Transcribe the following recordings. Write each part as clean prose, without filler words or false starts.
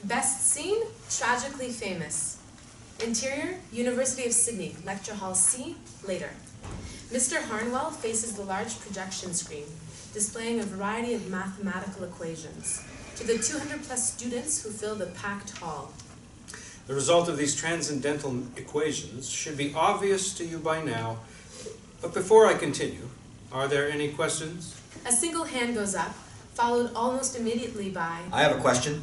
Best scene, Tragically Famous. Interior, University of Sydney, Lecture Hall C, later. Mr. Harnwell faces the large projection screen, displaying a variety of mathematical equations to the 200-plus students who fill the packed hall. The result of these transcendental equations should be obvious to you by now, but before I continue, are there any questions? A single hand goes up, followed almost immediately by... I have a question.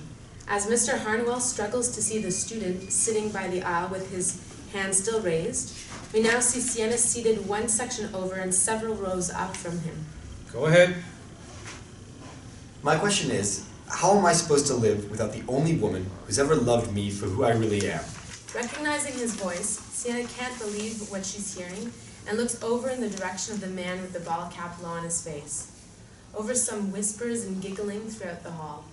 As Mr. Harnwell struggles to see the student sitting by the aisle with his hand still raised, we now see Sienna seated one section over and several rows up from him. Go ahead. My question is, how am I supposed to live without the only woman who's ever loved me for who I really am? Recognizing his voice, Sienna can't believe what she's hearing and looks over in the direction of the man with the ball cap low on his face, over some whispers and giggling throughout the hall.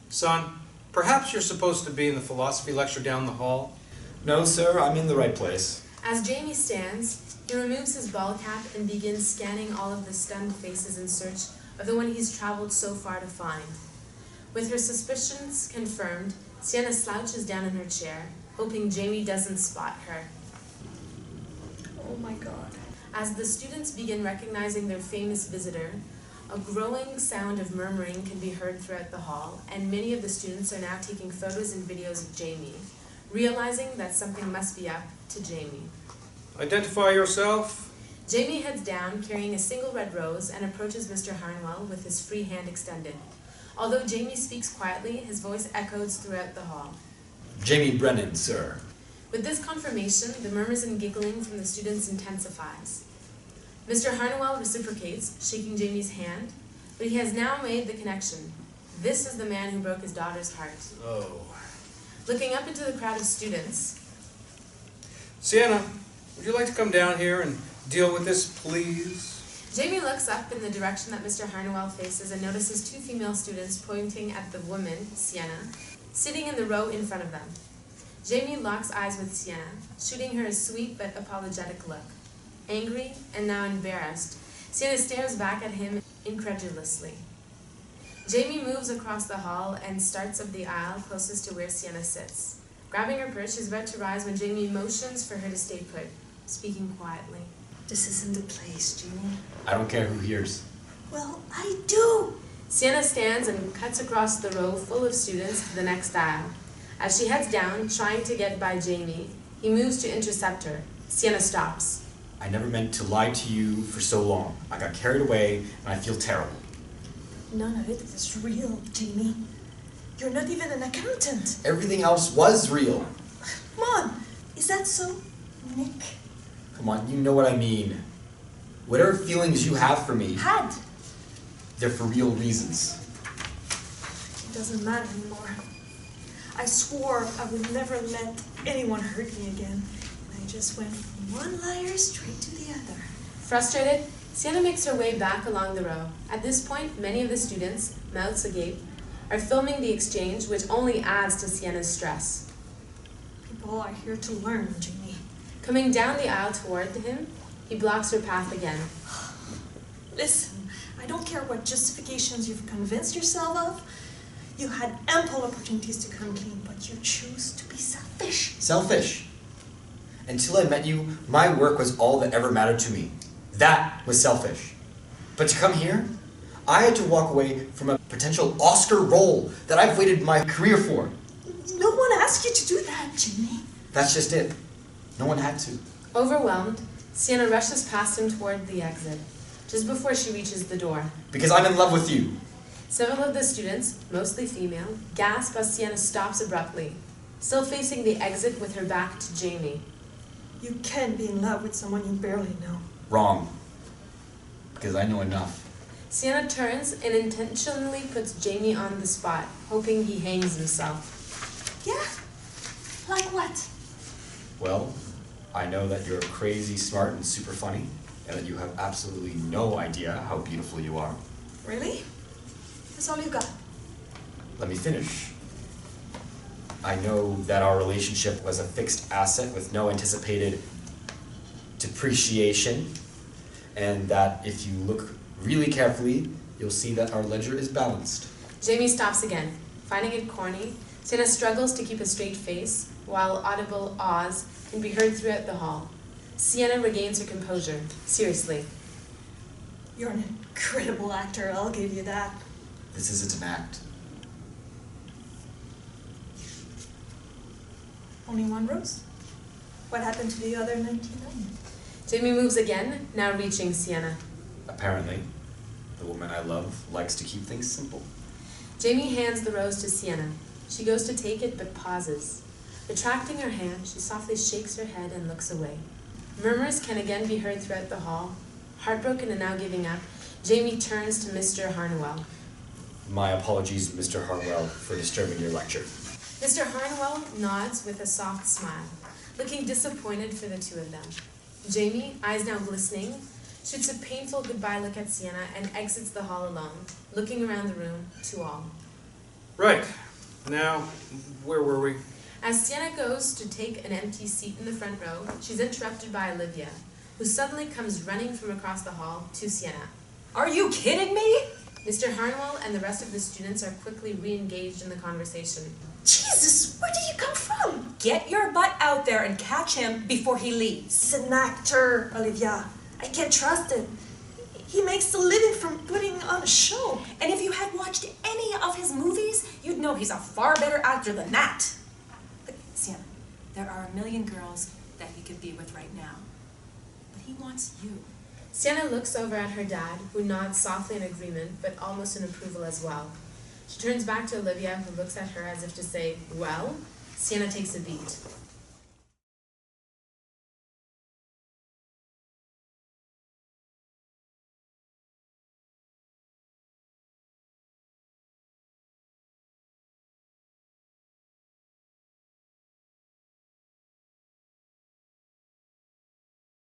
Son, perhaps you're supposed to be in the philosophy lecture down the hall? No, sir, I'm in the right place. As Jamie stands, he removes his ball cap and begins scanning all of the stunned faces in search of the one he's traveled so far to find. With her suspicions confirmed, Sienna slouches down in her chair, hoping Jamie doesn't spot her. Oh my God. As the students begin recognizing their famous visitor, a growing sound of murmuring can be heard throughout the hall, and many of the students are now taking photos and videos of Jamie, realizing that something must be up to Jamie. Identify yourself. Jamie heads down, carrying a single red rose, and approaches Mr. Harnwell with his free hand extended. Although Jamie speaks quietly, his voice echoes throughout the hall. Jamie Brennan, sir. With this confirmation, the murmurs and giggling from the students intensifies. Mr. Harnwell reciprocates, shaking Jamie's hand, but he has now made the connection. This is the man who broke his daughter's heart. Oh. Looking up into the crowd of students, Sienna, would you like to come down here and deal with this, please? Jamie looks up in the direction that Mr. Harnwell faces and notices two female students pointing at the woman, Sienna, sitting in the row in front of them. Jamie locks eyes with Sienna, shooting her a sweet but apologetic look. Angry and now embarrassed, Sienna stares back at him incredulously. Jamie moves across the hall and starts up the aisle closest to where Sienna sits. Grabbing her purse, she's about to rise when Jamie motions for her to stay put, speaking quietly. This isn't the place, Jamie. I don't care who hears. Well, I do. Sienna stands and cuts across the row full of students to the next aisle. As she heads down, trying to get by Jamie, he moves to intercept her. Sienna stops. I never meant to lie to you for so long. I got carried away, and I feel terrible. None of it is real, Jamie. You're not even an accountant. Everything else was real. Come on. Is that so, Nick? Come on, you know what I mean. Whatever feelings you have for me, Had. they're for real reasons. It doesn't matter anymore. I swore I would never let anyone hurt me again. And I just went from one liar straight to the other. Frustrated, Sienna makes her way back along the row. At this point, many of the students, mouths agape, are filming the exchange, which only adds to Sienna's stress. People are here to learn, Jamie. Coming down the aisle toward him, he blocks her path again. Listen, I don't care what justifications you've convinced yourself of. You had ample opportunities to come clean, but you choose to be selfish. Selfish. Until I met you, my work was all that ever mattered to me. That was selfish. But to come here, I had to walk away from a potential Oscar role that I've waited my career for. No one asked you to do that, Jamie. That's just it. No one had to. Overwhelmed, Sienna rushes past him toward the exit, just before she reaches the door. Because I'm in love with you. Several of the students, mostly female, gasp as Sienna stops abruptly, still facing the exit with her back to Jamie. You can't be in love with someone you barely know. Wrong. Because I know enough. Sienna turns and intentionally puts Jamie on the spot, hoping he hangs himself. Yeah? Like what? Well, I know that you're crazy, smart, and super funny, and that you have absolutely no idea how beautiful you are. Really? That's all you got? Let me finish. I know that our relationship was a fixed asset with no anticipated depreciation, and that if you look really carefully, you'll see that our ledger is balanced. Jamie stops again, finding it corny Sienna struggles to keep a straight face, while audible ahs can be heard throughout the hall. Sienna regains her composure. Seriously. You're an incredible actor, I'll give you that. This isn't an act. Only one rose? What happened to the other 99? Jamie moves again, now reaching Sienna. Apparently, the woman I love likes to keep things simple. Jamie hands the rose to Sienna. She goes to take it, but pauses. Retracting her hand, she softly shakes her head and looks away. Murmurs can again be heard throughout the hall. Heartbroken and now giving up, Jamie turns to Mr. Harnwell. My apologies, Mr. Harnwell, for disturbing your lecture. Mr. Harnwell nods with a soft smile, looking disappointed for the two of them. Jamie, eyes now glistening, shoots a painful goodbye look at Sienna and exits the hall alone, looking around the room to all. Right. Now, where were we? As Sienna goes to take an empty seat in the front row, she's interrupted by Olivia, who suddenly comes running from across the hall to Sienna. Are you kidding me? Mr. Harnwell and the rest of the students are quickly re-engaged in the conversation. Jesus, where did you come from? Get your butt out there and catch him before he leaves. He's an actor, Olivia. I can't trust him. He makes a living from putting on a show. And if you had watched any of his movies, you'd know he's a far better actor than that. But, Sienna, there are a million girls that he could be with right now. But he wants you. Sienna looks over at her dad, who nods softly in agreement, but almost in approval as well. She turns back to Olivia, who looks at her as if to say, well? Sienna takes a beat.